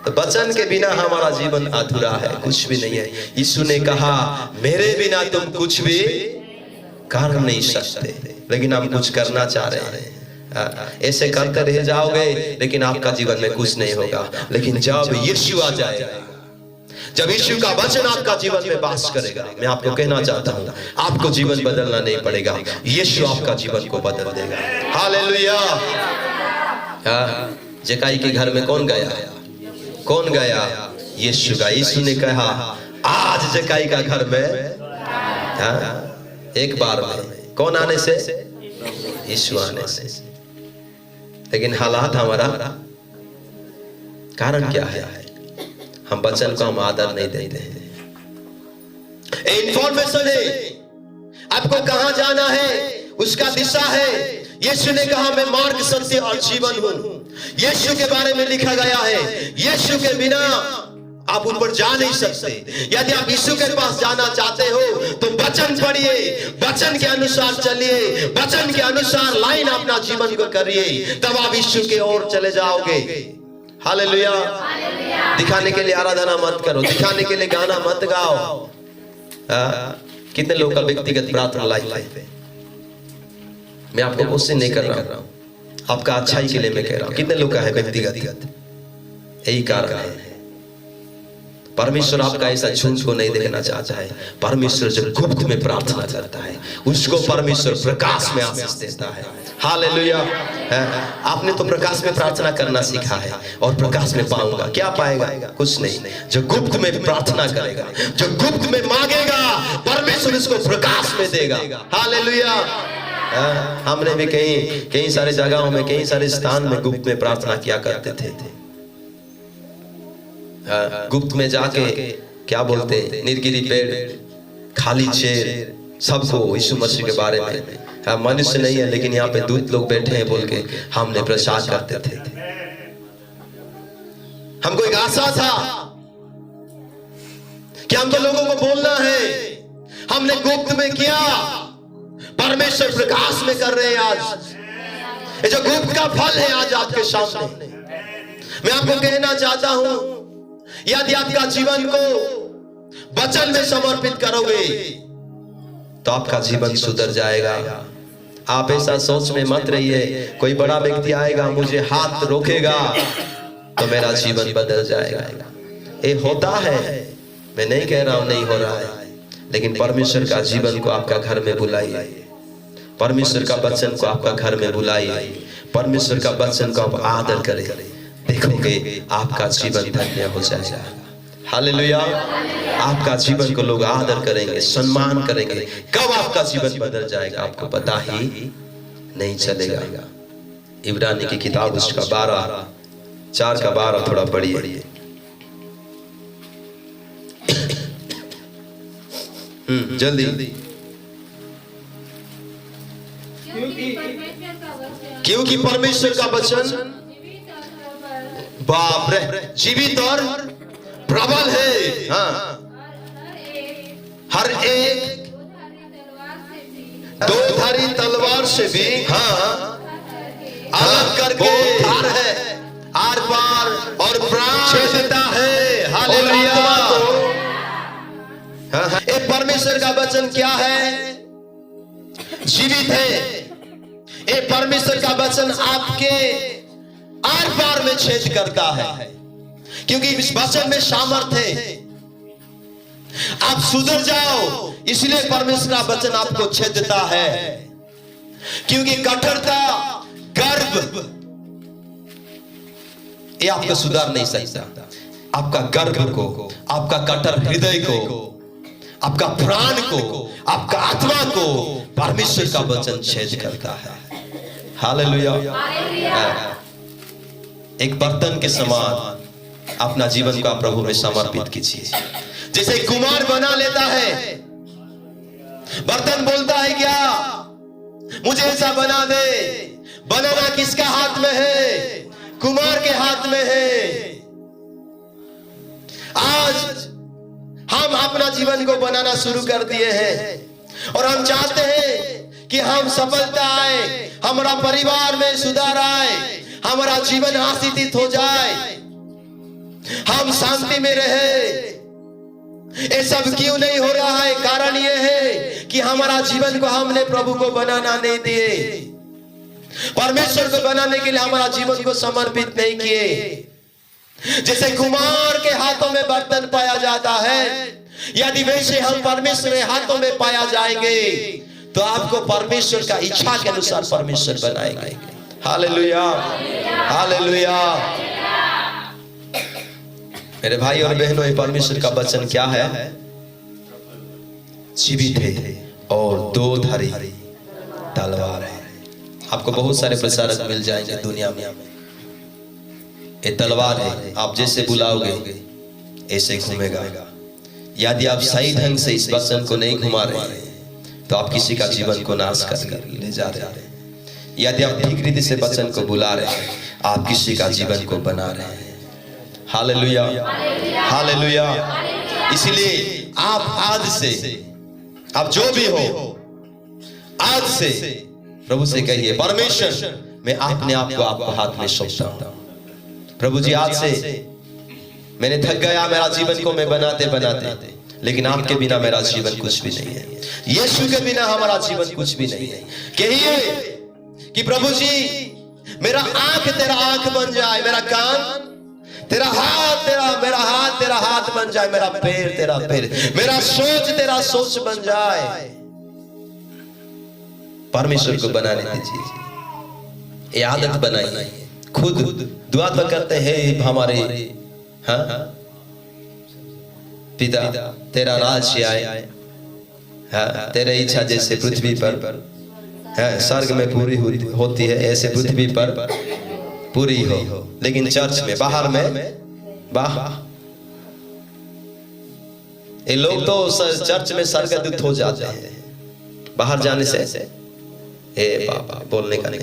तो वचन के बिना हमारा जीवन अधूरा है, कुछ भी नहीं है। यीशु ने कहा, मेरे बिना तुम कुछ भी कर नहीं सकते, लेकिन हम कुछ करना चाह रहे हैं। ऐसे करते रह जाओगे लेकिन आपका जीवन में कुछ नहीं होगा। लेकिन जब यीशु आ जाएगा, जब यीशु का वचन आपका जीवन में वास करेगा, मैं आपको कहना चाहता हूं, आपको जीवन बदलना नहीं पड़ेगा, यीशु आपका जीवन को बदल देगा। हालेलुया। जक्कई के घर में कौन गया? कौन गया? यीशु का। यीशु ने कहा, आज जक्कई का घर में एक बार में। कौन आने से? यीशु आने से। लेकिन हालात हमारा कारण क्या है? हम वचन को हम आदर नहीं देते हैं। इंफॉर्मेशन है, आपको कहां जाना है उसका दिशा है। यीशु ने कहा, मैं मार्ग, सत्य और जीवन हूं। यीशु के बारे में लिखा गया है, यीशु के बिना आप ऊपर जा नहीं सकते। यदि आप यीशु के पास जाना चाहते हो तो वचन पढ़िए, वचन के अनुसार चलिए, वचन के अनुसार लाइन अपना जीवन को करिए, तब आप यीशु के ओर चले जाओगे। हालेलुया। दिखाने के लिए आराधना मत करो, दिखाने के लिए गाना मत गाओ। कितने लोग का व्यक्तिगत प्रार्थना लाइफ है? मैं आपको क्वेश्चन नहीं कर रहा हूं, आपका अच्छाई के लिए मैं कह रहा हूं। कितने लोग का है व्यक्तिगत? यही कारण है। परमेश्वर आपका ऐसा झूठ को नहीं देखना चाहता है। परमेश्वर जो गुप्त में प्रार्थना करता है उसको परमेश्वर प्रकाश में आशीष देता है। हालेलुया। आपने तो प्रकाश में प्रार्थना करना सीखा है, और प्रकाश में पाऊंगा। क्या पाएगा? कुछ नहीं। जो गुप्त में प्रार्थना करेगा, जो गुप्त में मांगेगा, परमेश्वर उसको प्रकाश में देगा। हालेलुया। हमने भी कई सारे जगहों में, कई सारे स्थान में गुप्त में प्रार्थना किया करते थे। गुप्त में जाके क्या बोलते, निर्गिरी पेड़, खाली चेयर, सबको यीशु मसीह के बारे में। मनुष्य नहीं है लेकिन यहाँ पे दूत लोग बैठे हैं बोल के हमने प्रचार करते थे। हमको एक आशा था कि हम तो लोगों को बोलना है। हमने गुप्त में किया, परमेश्वर प्रकाश में कर रहे हैं। आज ये जो गुप्त का फल है आज आपके सामने, मैं आपको कहना चाहता हूं, यदि आपका जीवन को वचन में समर्पित करोगे तो आपका जीवन सुधर जाएगा। आप ऐसा सोच में मत रहिए, कोई बड़ा व्यक्ति आएगा, मुझे हाथ रोकेगा तो मेरा जीवन बदल जाएगा। ये होता है, मैं नहीं कह रहा हूं नहीं हो रहा है, लेकिन परमेश्वर का जीवन को आपका घर में बुलाइए, परमेश्वर का वचन को आपका घर में बुलाइए, परमेश्वर का वचन को आप आदर करें, देखोगे आपका जीवन धन्य हो जाएगा। हालेलुया। आपका जीवन को लोग आदर करेंगे, सम्मान करेंगे। कब आपका जीवन बदल जाएगा आपको पता ही नहीं चलेगा। इब्रानी की किताब उसका 4:12 थोड़ा पढ़िए। जल्दी। क्योंकि परमेश्वर का वचन बाप रे जीवित और प्रबल है। हाँ, हर एक दो धारी तलवार से भी अलग करके धार है, आर पार और प्राण छेदता है। हालेलुया। ये परमेश्वर का वचन क्या है? जीवित है। ये परमेश्वर का वचन आपके आर पार में छेद करता है, क्योंकि इस वचन में सामर्थ्य है। आप सुधर जाओ, इसलिए परमेश्वर का वचन आपको छेदता है, क्योंकि कठोरता, गर्व ये आपको सुधार नहीं सकता। आपका गर्व को, आपका कठोर हृदय को, आपका प्राण को, आपका आत्मा को परमेश्वर का वचन छेद करता है। हालेलुया। एक बर्तन के समान अपना जीवन को प्रभु में समर्पित कीजिए। जैसे कुम्हार बना लेता है, बर्तन बोलता है क्या मुझे ऐसा बना दे, बनाना किसका हाथ में है? कुमार के हाथ में है। आज हम अपना जीवन को बनाना शुरू कर दिए हैं और हम चाहते हैं कि हम सफलता आए, हमारा परिवार में सुधार आए, हमारा जीवन आशीषित हो जाए, हम शांति में रहे। ये सब क्यों नहीं हो रहा है? कारण ये है कि हमारा जीवन को हमने प्रभु को बनाना नहीं दिए, परमेश्वर को बनाने के लिए हमारा जीवन को समर्पित नहीं किए। जैसे कुमार के हाथों में बर्तन पाया जाता है, यदि वैसे हम परमेश्वर के हाथों में पाया जाएंगे तो आपको परमेश्वर का इच्छा के अनुसार परमेश्वर बनाएंगे। Hallelujah, hallelujah. मेरे भाई और बहनों, ये परमेश्वर का वचन क्या है? जीवित है और दो धारी तलवार है। आपको बहुत सारे प्रचारक मिल जाएंगे दुनिया में। ये तलवार है, आप जैसे बुलाओगे ऐसे घूमेगा। यदि आप सही ढंग से इस वचन को नहीं घुमा रहे तो आप किसी का जीवन को नाश कर ले जा रहे हैं। यदि आप ठीक रीति से वचन को बुला रहे हैं, आप किसी का जीवन को बना रहे हैं। Hallelujah, hallelujah. इसलिए आप आज से, आप जो भी हो, आज से प्रभु से कहिए, परमेश्वर मैं अपने आप को आपको हाथ में सौंपता हूं। प्रभु जी, आज से मैंने थक गया मेरा जीवन को मैं बनाते बनाते, लेकिन आपके बिना मेरा जीवन कुछ भी नहीं है। यीशु के बिना हमारा जीवन कुछ भी नहीं है। कहिए कि प्रभु जी, मेरा आंख तेरा आंख बन जाए, मेरा कान तेरा हाथ, मेरा हाथ तेरा हाथ बन जाए, मेरा पैर तेरा पैर, मेरा सोच तेरा सोच बन जाए। परमेश्वर को बनाने दीजिए, ये आदत बनाइए। खुद दुआ तो करते हैं हमारे, हाँ, पिता तेरा राज्य आए, हाँ, तेरी इच्छा जैसे पृथ्वी पर, हाँ, स्वर्ग में पूरी होती है, ऐसे पृथ्वी पर पूरी हो। लेकिन चर्च में, बाहर में, बाहर ये लोग तो चर्च में स्वर्गदूत हो जाते हैं, बाहर जाने से ए बाबा बोलने का नहीं।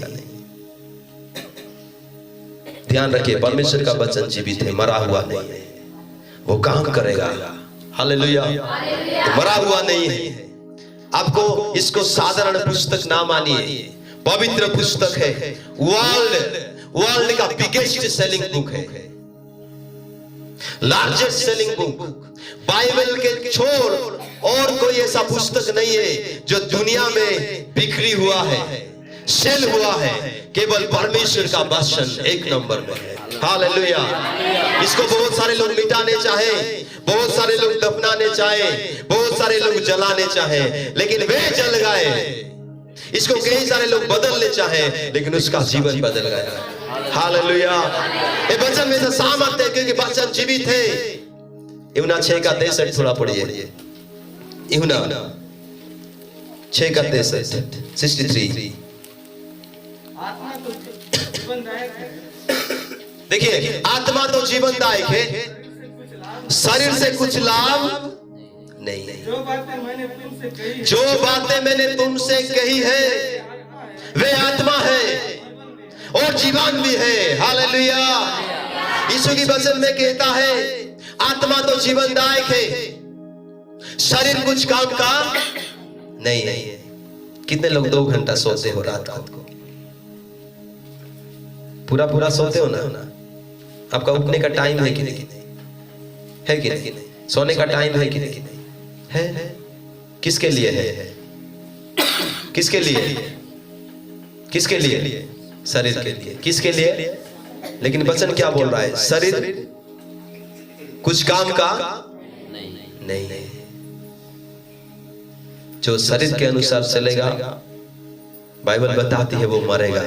ध्यान रखिए, परमेश्वर का वचन जीवित है, मरा हुआ नहीं है, वो काम करेगा। हालेलुया, मरा हुआ नहीं है। आपको इसको साधारण पुस्तक ना मानिए, पवित्र पुस्तक है। वर्ल्ड का बिगेस्ट सेलिंग बुक है, लार्जेस्ट सेलिंग बुक। बाइबल के छोड़ और कोई ऐसा पुस्तक नहीं है जो दुनिया में बिखरी हुआ है, सेल हुआ है। केवल परमेश्वर का वचन एक नंबर में है। हालेलुया। इसको बहुत सारे लोग मिटाने चाहे, बहुत सारे लोग दफनाने चाहे, बहुत सारे लोग जलाने चाहे, लेकिन वे जल गए। इसको कई सारे लोग बदलने चाहे, लेकिन उसका जीवन बदल गया। हालेलुया। ये वचन में से सामर्थ्य है, क्योंकि वचन जीवित है। यूहन्ना 6:63 थोड़ा पढ़िए। यूहन्ना 6:63। देखिए, आत्मा तो जीवनदायक है, शरीर से कुछ लाभ नहीं। जो बातें मैंने तुमसे कही है वे आत्मा है और जीवन भी है। हालेलुया। यीशु की वचन में कहता है आत्मा तो जीवनदायक है, शरीर कुछ काम का नहीं है। कितने लोग 2 घंटा सोते हो रात को? पूरा सोते हो ना? आपका उठने का टाइम है कि नहीं? है कि नहीं? सोने का टाइम है कि नहीं? है। किसके लिए है? किसके लिए? किसके लिए? शरीर के लिए। किसके लिए? लेकिन वचन क्या बोल रहा है? शरीर कुछ काम का नहीं। जो शरीर के अनुसार चलेगा, बाइबल बताती है वो मरेगा,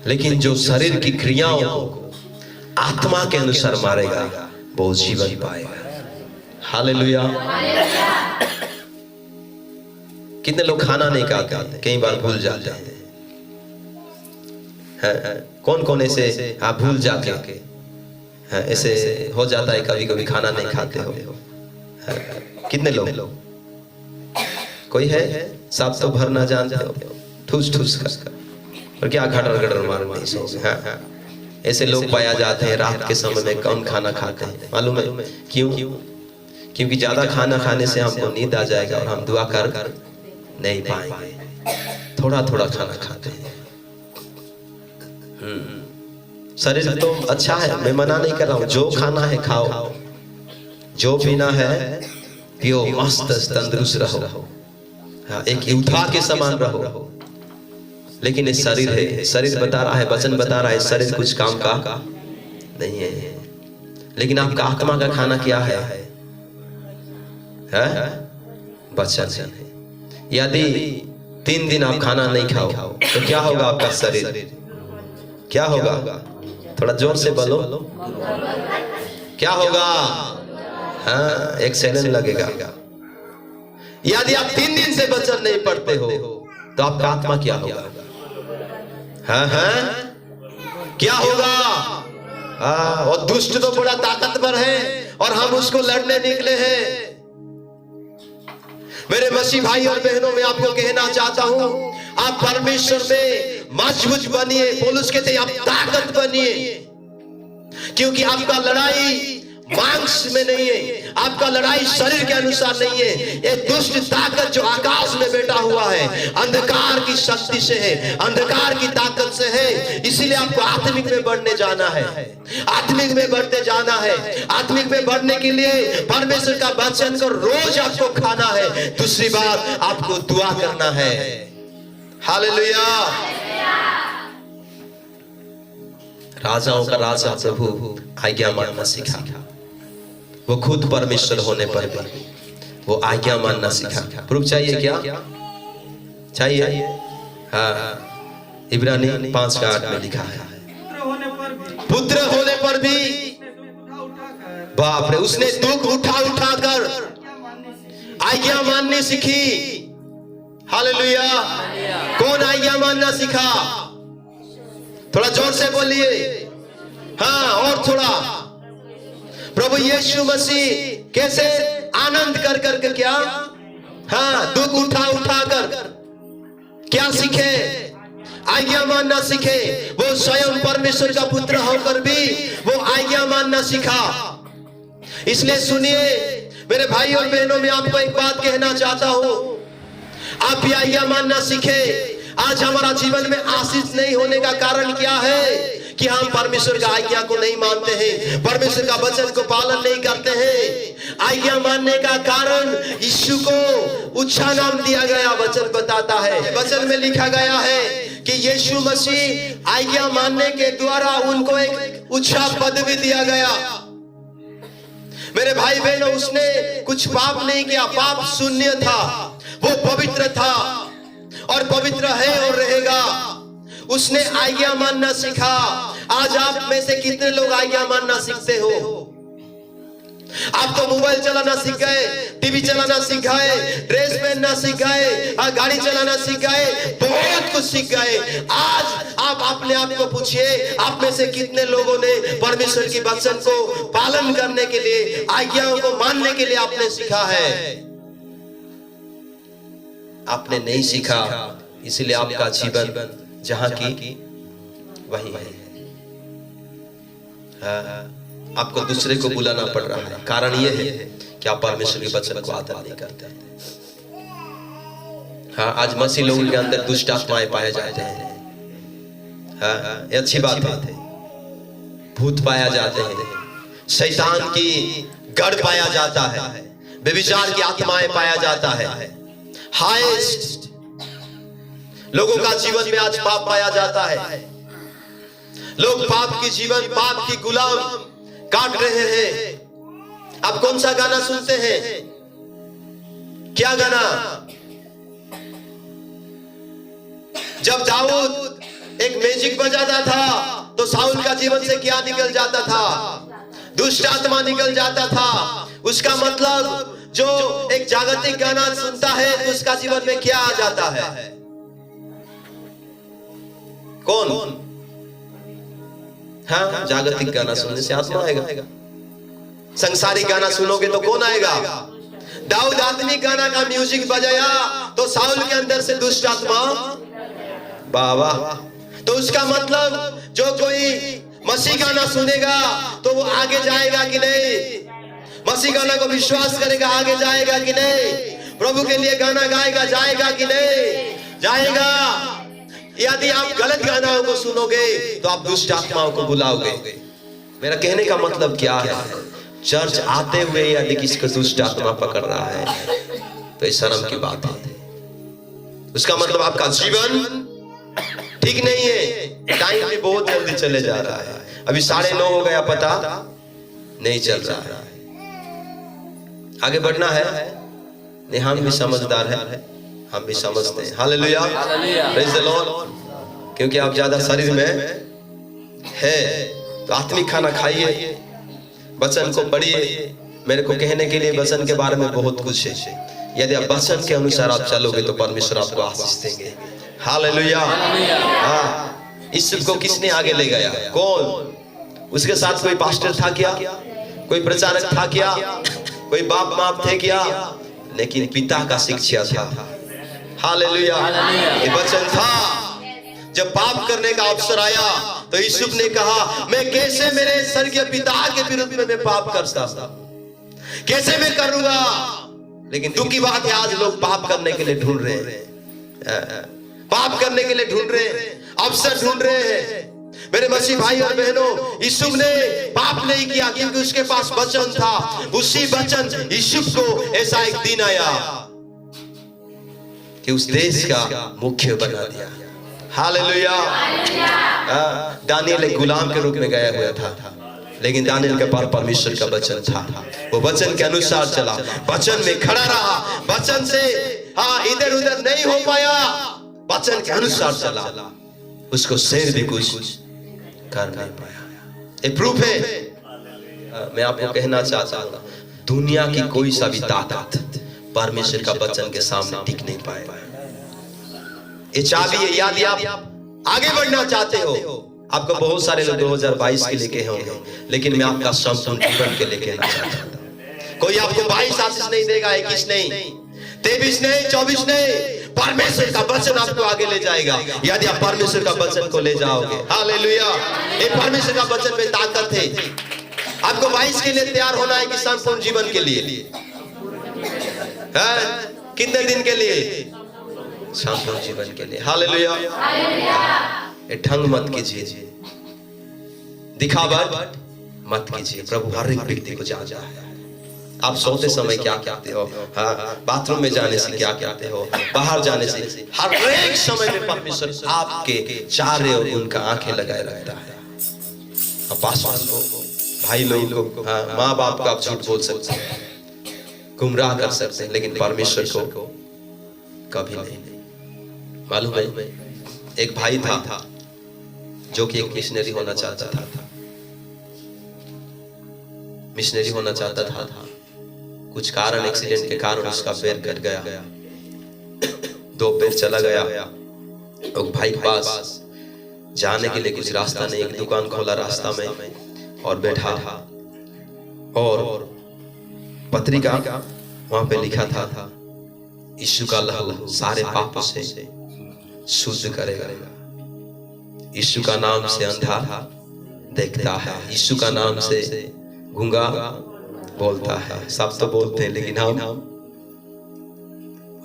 लेकिन जो शरीर की क्रियाओं को आत्मा के अनुसार मारेगा वो जीवन पाएगा। हालेलुया। कितने लोग खाना नहीं खाते, कई बार भूल जाते हैं। कौन ऐसे आप भूल जाके ऐसे हो जाता है, कभी खाना नहीं खाते हो? कितने लोग? कोई है? साफ तो भरना जानते हो, ठूस कर और क्या घटर घटर मार नहीं सो। हाँ, ऐसे लोग पाया जाते हैं रात के समय में कम खाना खाते हैं। मालूम है क्यों? क्योंकि ज्यादा खाना खाने से हमको नींद आ जाएगा और हम दुआ कर नहीं पाएंगे। थोड़ा थोड़ा खाना खाते हैं। शरीर तो अच्छा है, मैं मना नहीं कर रहा हूँ, जो खाना है खाओ, जो पीना है पियो, मस्त तंदुरुस्त रहो। हाँ, एक योद्धा के समान रहो। लेकिन ये शरीर है, शरीर बता रहा है, वचन बता रहा है, शरीर कुछ काम का नहीं है। लेकिन आपका आत्मा का खाना क्या है? वचन है। यदि 3 दिन आप खाना नहीं खाओ तो क्या होगा आपका शरीर? क्या होगा? थोड़ा जोर से बोलो, क्या होगा? हाँ, एक सेकंड लगेगा। यदि आप 3 दिन से वचन नहीं पढ़ते हो तो आपका आत्मा क्या होगा? हाँ, क्या होगा? और दुष्ट तो बड़ा ताकतवर है और हम उसको लड़ने निकले हैं। मेरे मसीह भाई और बहनों, मैं आपको कहना चाहता हूं, आप परमेश्वर में मजबूत बनिए। पौलुस कहते हैं आप ताकत बनिए, क्योंकि आपका लड़ाई मांस में नहीं है, आपका लड़ाई शरीर के अनुसार नहीं है। ये दुष्ट ताकत जो आकाश में बैठा हुआ है, अंधकार की शक्ति से है, अंधकार की ताकत से है। इसीलिए आपको आत्मिक में बढ़ने जाना है, आत्मिक में बढ़ते जाना है। आत्मिक में बढ़ने के लिए परमेश्वर का वचन को रोज आपको खाना है। दूसरी बात, आपको दुआ करना है। हालेलुया। राजाओं का राजा प्रभु आज्ञा मानना सीखा। वो खुद परमेश्वर होने पर भी वो आज्ञा मानना सीखा। प्रूफ चाहिए क्या? चाहिए? हाँ, इब्रानी 5:8 में लिखा है, पुत्र होने पर भी बाप रे, उसने दुख उठा कर आज्ञा माननी सीखी। हालेलुया। कौन आज्ञा मानना सीखा? थोड़ा जोर से बोलिए। हाँ, और थोड़ा। प्रभु यीशु मसीह कैसे आनंद कर के क्या? हाँ, दुख उठा कर क्या सीखे? आज्ञा मानना सीखे। वो स्वयं परमेश्वर का पुत्र होकर भी वो आज्ञा मानना सीखा। इसलिए सुनिए मेरे भाई और बहनों, मैं आपको एक बात कहना चाहता हूं, आप भी आज्ञा मानना सीखे। आज हमारा जीवन में आशीष नहीं होने का कारण क्या है? कि हम परमेश्वर का आज्ञा को नहीं मानते हैं, परमेश्वर का वचन को पालन नहीं करते हैं। आज्ञा मानने का कारण यीशु को ऊंचा नाम दिया गया। वचन बताता है, वचन में लिखा गया है कि यीशु मसीह आज्ञा मानने के द्वारा उनको एक ऊंचा पदवी दिया गया। मेरे भाई बहनों, उसने कुछ पाप नहीं किया, पाप शून्य था, वो पवित्र था और पवित्र है और रहेगा। उसने आज्ञा मानना सीखा। आज आप में से कितने लोग आज्ञा मानना सीखते हो? आप तो मोबाइल चलाना सीख गए, टीवी चलाना सीख गए, ड्रेस पहनना सीख गए, गाड़ी चलाना सीख गए, बहुत कुछ सीख गए। आज आप अपने आप को पूछिए, आप में से कितने लोगों ने परमेश्वर की वचन को पालन करने के लिए, आज्ञाओं को मानने के लिए आपने सीखा है? आपने नहीं सीखा, इसलिए आपका जीवन जहां की वही है। आपको दूसरे को बुलाना पड़ रहा है। कारण यह है कि आप परमेश्वर के वचन को आदर नहीं करते। हाँ, आज मसीह लोगों के अंदर दुष्ट आत्माएं पाए जाते हैं। हाँ, ये अच्छी बात है। भूत पाया जाते हैं, शैतान की गढ़ पाया जाता है, व्यभिचार की आत्माएं पाया जाता है। हाईएस्ट लोगों का जीवन में आज पाप पाया जाता है। लोग पाप की जीवन, पाप की गुलाम काट रहे हैं। आप कौन सा गाना सुनते हैं? क्या गाना? जब दाऊद एक मैजिक बजाता था तो साउल का जीवन से क्या निकल जाता था? दुष्ट आत्मा निकल जाता था। उसका मतलब जो एक जागतिक गाना सुनता है तो उसका जीवन में क्या आ जाता है? कौन? हाँ, जागतिक गाना सुनने से आत्मा आएगा। संसारिक गाना सुनोगे तो कौन आएगा? दाऊद आत्मिक गाना का म्यूजिक बजाया तो साउल के अंदर से दुष्ट आत्मा, बाबा। तो उसका मतलब जो कोई मसीह गाना सुनेगा तो वो आगे जाएगा कि नहीं? मसीह गाना को विश्वास करेगा, आगे जाएगा कि नहीं? प्रभु के लिए गाना गाएगा, जाएगा कि नहीं? जाएगा। यदि आप गलत गानाओं को सुनोगे तो आप दुष्ट आत्माओं को बुलाओगे। मेरा कहने का मतलब क्या है? चर्च आते हुए यदि किसी को दुष्ट आत्मा पकड़ रहा है तो ये शर्म की बात है। उसका मतलब आपका जीवन ठीक नहीं है। टाइम भी बहुत जल्दी चले जा रहा है। अभी 9:30 हो गया, पता नहीं चल रहा है। आगे बढ़ना है। नहीं, हम भी समझदार हैं, हम भी समझते हैं। Hallelujah, praise the Lord. क्योंकि आप ज्यादा शरीर में है तो आत्मिक खाना खाइए, वचन को पढ़िए। मेरे को कहने के लिए वचन के बारे में बहुत कुछ है। यदि आप वचन के अनुसार आप चलोगे तो परमेश्वर आपको आशीष देंगे। हालेलुया। हाँ, ईश्वर को किसने आगे ले गया? कौन? उसके साथ कोई पास्टर था क्या? कोई प्रचारक था क्या? कोई बाप माप थे क्या? लेकिन पिता का शिक्षा था। हालेलुया। ये वचन था। जब पाप करने का अवसर आया तो यूसुफ ने कहा, मैं कैसे मेरे स्वर्गीय पिता के विरुद्ध में मैं पाप कर सकता, कैसे मैं करूंगा? लेकिन दुख की बात है, आज लोग पाप करने के लिए ढूंढ रहे हैं, पाप करने के लिए ढूंढ रहे हैं, अवसर ढूंढ रहे हैं। मेरे मसीह भाई और बहनों, यूसुफ ने पाप नहीं किया क्योंकि उसके पास वचन था। उसी वचन यूसुफ को ऐसा एक दिन आया कि उस देश का मुख्य बना दिया। हालेलुया। दानियल एक गुलाम के रूप में गया हुआ था, लेकिन दानियल के पास परमेश्वर का वचन था। वो वचन के अनुसार चला, वचन में खड़ा रहा, वचन से इधर उधर नहीं हो पाया, वचन के अनुसार चला। उसको शेर भी कुछ कर नहीं पाया। ये प्रूफ है। मैं आपको कहना चाहता हूं, दुनिया की कोई सा भी ताकत परमेश्वर का वचन के सामने टिक नहीं पाएगा। ये चाबी है। यदि आप आगे बढ़ना चाहते हो, आपको बहुत सारे लोग 2022 के लेके होंगे, लेकिन मैं आपका संपूर्ण जीवन के लेके आना चाहता हूं। कोई आपको 22 आशीष नहीं देगा, 21 नहीं, 23 नहीं, 24 नहीं। परमेश्वर का वचन आपको आगे ले जाएगा यदि आप परमेश्वर का वचन को ले जाओगे। हालेलुया। ये परमेश्वर का वचन में ताकत है। आपको 22 के लिए तैयार होना है कि संपूर्ण जीवन के लिए? कितने दिन के लिए? संपूर्ण जीवन के लिए। हालेलुया। ये ढंग मत कीजिए, दिखावा मत कीजिए। प्रभु हर एक व्यक्ति को जानता है। आप सोते समय क्या कहते हो, बाथरूम में जाने से क्या कहते हो, बाहर जाने से, हर एक समय में परमेश्वर आपके चारे और उनका आंखें लगाए रखता है। पासवान को, भाई लोगों को, माँ बाप को आप झूठ बोल सकते हैं, गुमराह कर सकते हैं, लेकिन परमेश्वर को कभी नहीं। मालूम है, एक भाई था जो कि एक मिशनरी होना चाहता था। मिशनरी होना चाहता था। कुछ कारण, एक्सीडेंट के कारण उसका पैर कट गया, 2 पैर चला गया। और भाई के पास जाने के लिए कुछ रास्ता नहीं, एक दुकान खोला रास्ता में और बैठा, और पत्रिका वहां पे लिखा था, यीशु का लहू सारे पापों से शुद्ध करेगा। यीशु का नाम से अंधा देखता है, यीशु का नाम से गूंगा बोलता है। सब तो बोलते हैं, लेकिन हम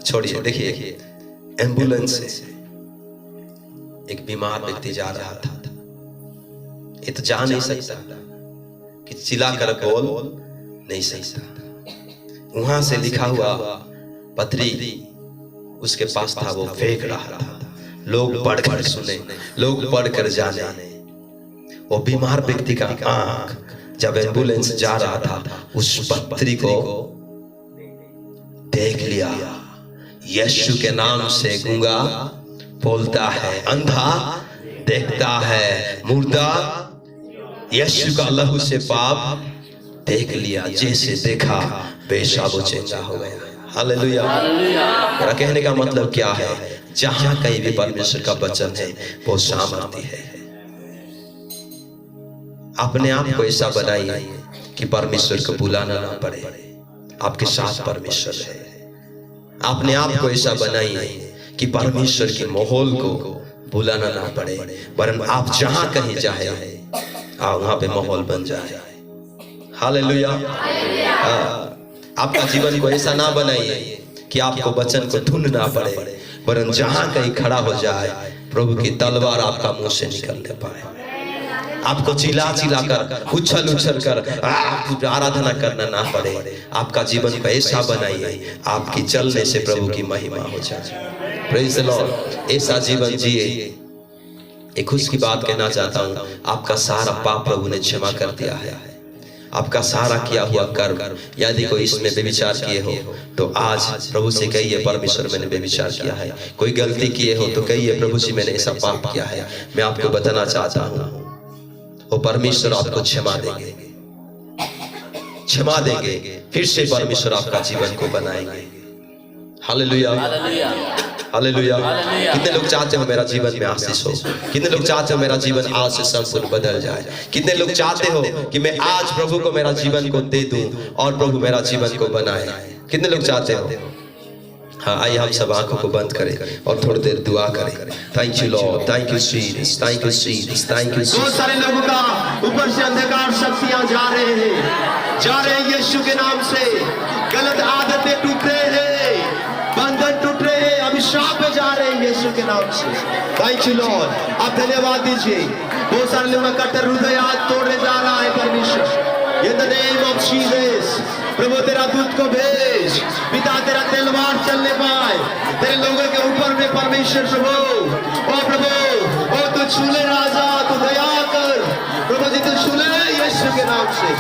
छोड़िए। देखिए, एम्बुलेंस से एक बीमार व्यक्ति जा रहा था। ये तो जा नहीं सकता कि चिल्ला कर बोल नहीं सकता। वहां से लिखा हुआ पत्री उसके पास था, वो फेंक रहा था। लोग पढ़कर सुने, लोग पढ़कर जाने। वो बीमार व्यक्ति का आंख जब एम्बुलेंस जा रहा था, उस पत्री को देख लिया। यीशु के नाम से गूंगा बोलता है, अंधा देखता है, मुर्दा यीशु का लहू से पाप देख लिया। जैसे देखा वैसा वो चेंज हो गया। हालेलुया। मेरा कहने का मतलब क्या है? जहां कहीं भी परमेश्वर का वचन है वो सामर्थ्य है। अपने आप को ऐसा बनाइए कि परमेश्वर को बुलाना ना पड़े, आपके साथ परमेश्वर है। अपने आप को ऐसा बनाइए कि परमेश्वर के माहौल को भुलाना ना पड़े, वरन आप जहां कहीं जाए वहां पे माहौल बन जाए। हालेलुया। आपका जीवन को ऐसा ना बनाइए कि आपको वचन को ढूंढना पड़े, वरन जहां कहीं खड़ा हो जाए प्रभु की तलवार आपका मुंह से निकलने पाए। आपको चिल्ला चिल्ला कर उछल उछल कर आराधना करना ना पड़े। आपका जीवन को ऐसा बनाइए आपकी चलने से प्रभु की महिमा हो जाए। Praise the Lord. ऐसा जीवन जिए। एक खुश की बात कहना चाहता हूँ, आपका सारा पाप प्रभु ने क्षमा कर दिया है। आपका सारा किया हुआ कर्म, यदि कोई इसमें बेविचार किए हो तो आज प्रभु से कहिए, परमेश्वर मैंने बेविचार किया है। कोई गलती किए हो तो कहिए, प्रभु जी मैंने ऐसा पाप किया है। मैं आपको बताना चाहता हूँ, वो परमेश्वर आपको क्षमा देंगे, क्षमा देंगे। फिर से परमेश्वर आपका जीवन को बनाएंगे। Hallelujah, hallelujah. कितने लोग चाहते हो मेरा जीवन में आशीष हो? कितने लोग चाहते हो मेरा जीवन आज से संपूर्ण बदल जाए? कितने लोग चाहते हो कि मैं आज प्रभु को मेरा जीवन को दे दूं और प्रभु मेरा जीवन को बनाए? कितने लोग चाहते हो? हाँ, आइए हम सब आंखों को बंद करें और थोड़ी देर दुआ करें। Thank you lord, thank you Jesus, thank you Jesus, thank you. बहुत सारे लोगों का ऊपर से अंधकार शक्तियां जा रहे हैं यीशु के नाम से। गलत आदतें टूट रहे हैं, बंधन टूट रहे हैं, अभिशाप में जा रहे हैं यीशु के नाम से। Thank you Lord. आप धन्यवाद दीजिए। बहुत सारे लोगों का कट्टर हृदय आज तोड़ने जा रहा है परमेश्वर। In the name of Jesus, प्रभु तेरा दूत को भेज, पिता तेरा तलवार चलने पाए तेरे लोगों के ऊपर में परमेश्वर। प्रभु ओ प्रभु ओ तू छूले राजा, तू दया कर प्रभु जी, तू छूले यीशु के नाम से,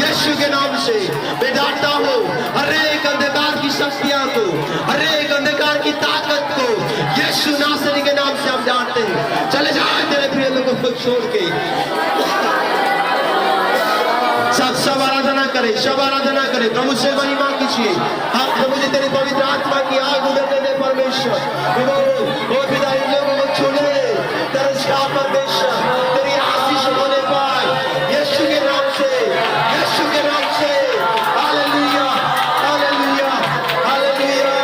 यीशु के नाम से। मैं डांटता हूँ हर एक अंधकार की शक्तियां को, हर एक अंधकार की ताकत को यीशु नासरी के नाम से हम डांटते हैं। चले जाए तेरे प्रिय लोगों को छोड़ के। सब आराधना करें, सब आराधना करें, प्रभु से महिमा कीजिए। हाँ प्रभु जी, तेरी पवित्र आत्मा की आग उड़ने दे परमेश्वर। प्रभु ओ पिता, इन लोगों को छूने तरस का परमेश्वर, तेरी आशीष होने पाए यीशु के नाम से, यीशु के नाम से। Hallelujah, hallelujah, hallelujah.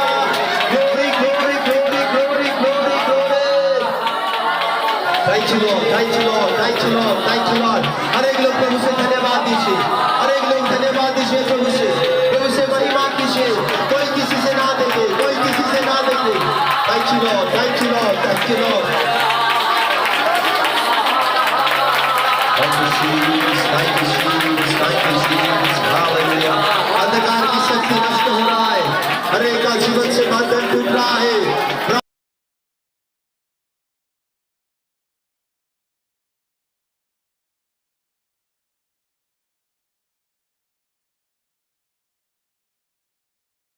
Glory glory glory glory glory glory. Thank you lord, thank you lord, thank you lord, thank you lord. हर एक लोग प्रभु से धन्यवाद दीजिए, हर एक लोग धन्यवाद दीजिए प्रभु से महिमा कीजिए। कोई किसी से ना देखे, कोई किसी से ना देखे। Thank you lord, thank you lord, thank you lord, thank you Jesus, thank you Jesus, thank you Jesus. Hallelujah. अंधकार की शक्ति नष्ट हो रहा है, हर एक का जीवन से